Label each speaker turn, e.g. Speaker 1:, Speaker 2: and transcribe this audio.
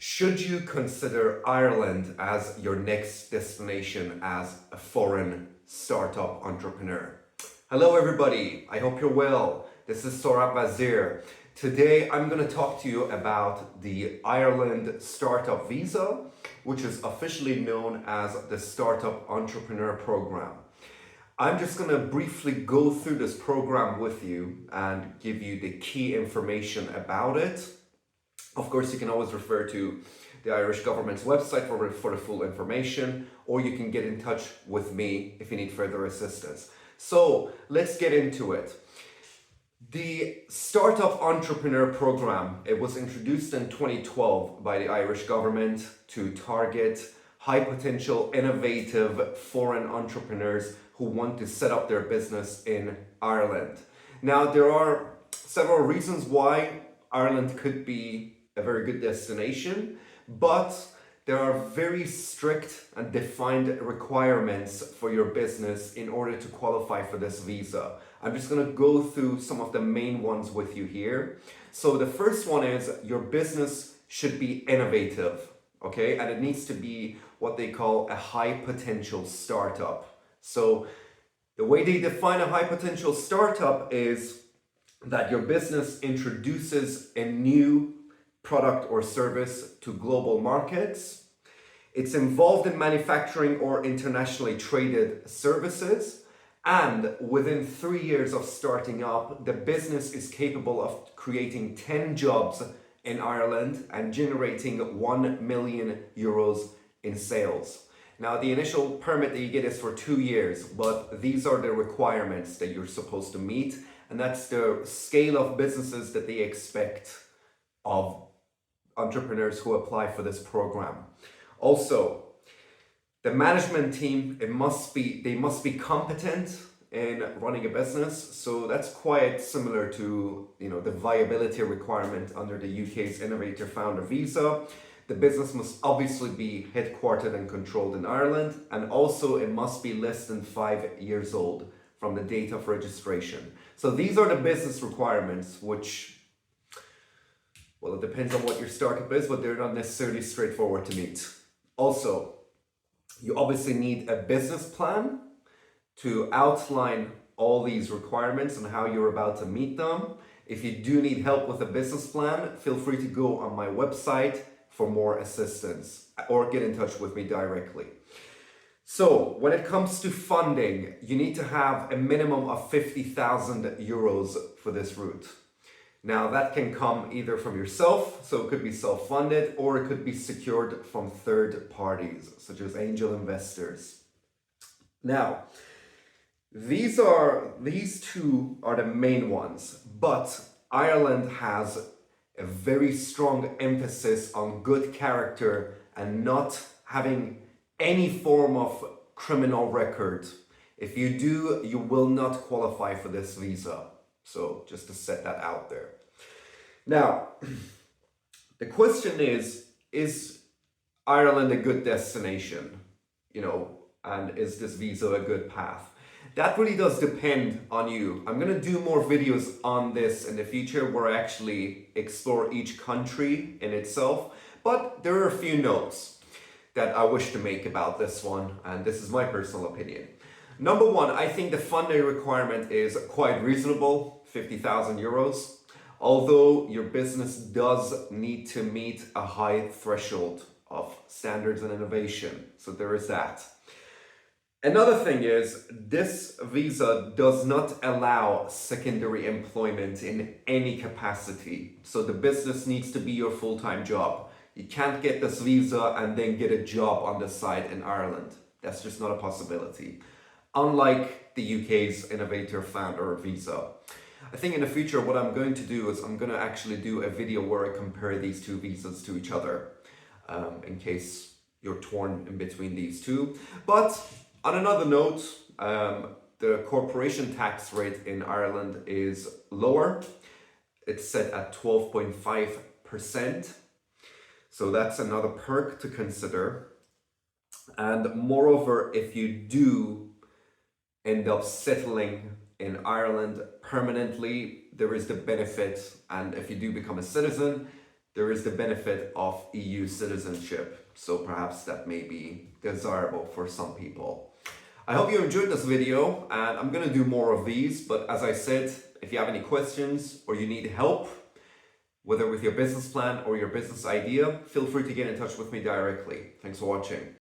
Speaker 1: Should you consider Ireland as your next destination as a foreign startup entrepreneur? Hello, everybody. I hope you're well. This is Sohrab Vazir. Today, I'm going to talk to you about the Ireland Startup Visa, which is officially known as the Startup Entrepreneur Program. I'm just going to briefly go through this program with you and give you the key information about it. Of course, you can always refer to the Irish government's website for the full information, or you can get in touch with me if you need further assistance. So let's get into it. The Startup Entrepreneur Program, it was introduced in 2012 by the Irish government to target high potential, innovative foreign entrepreneurs who want to set up their business in Ireland. Now, there are several reasons why Ireland could be a very good destination, but there are very strict and defined requirements for your business in order to qualify for this visa. I'm just going to go through some of the main ones with you here. So the first one is your business should be innovative, okay? And it needs to be what they call a high potential startup. So the way they define a high potential startup is that your business introduces a new product or service to global markets. It's involved in manufacturing or internationally traded services. And within 3 years of starting up, the business is capable of creating 10 jobs in Ireland and generating 1 million euros in sales. Now, the initial permit that you get is for 2 years, but these are the requirements that you're supposed to meet. And that's the scale of businesses that they expect of entrepreneurs who apply for this program. Also, the management team, they must be competent in running a business. So that's quite similar to, the viability requirement under the UK's Innovator Founder Visa. The business must obviously be headquartered and controlled in Ireland, and also it must be less than 5 years old from the date of registration. So these are the business requirements, which, well, it depends on what your startup is, but they're not necessarily straightforward to meet. Also, you obviously need a business plan to outline all these requirements and how you're about to meet them. If you do need help with a business plan, feel free to go on my website for more assistance or get in touch with me directly. So when it comes to funding, you need to have a minimum of 50,000 euros for this route. Now that can come either from yourself, so it could be self-funded, or it could be secured from third parties, such as angel investors. Now, these two are the main ones, but Ireland has a very strong emphasis on good character and not having any form of criminal record. If you do, you will not qualify for this visa. So just to set that out there. Now, the question is Ireland a good destination? And is this visa a good path? That really does depend on you. I'm going to do more videos on this in the future where I actually explore each country in itself. But there are a few notes that I wish to make about this one, and this is my personal opinion. Number one, I think the funding requirement is quite reasonable, 50,000 euros, although your business does need to meet a high threshold of standards and innovation. So there is that. Another thing is, this visa does not allow secondary employment in any capacity. So the business needs to be your full-time job. You can't get this visa and then get a job on the side in Ireland. That's just not a possibility. Unlike the UK's Innovator Founder Visa. I think in the future what I'm going to do is I'm going to actually do a video where I compare these two visas to each other, in case you're torn in between these two. But on another note, the corporation tax rate in Ireland is lower. It's set at 12.5%. So that's another perk to consider. And moreover, if you do end up settling in Ireland permanently, there is the benefit, and if you do become a citizen, there is the benefit of EU citizenship. So perhaps that may be desirable for some people. I hope you enjoyed this video, and I'm going to do more of these. But as I said, if you have any questions or you need help, whether with your business plan or your business idea, feel free to get in touch with me directly. Thanks for watching.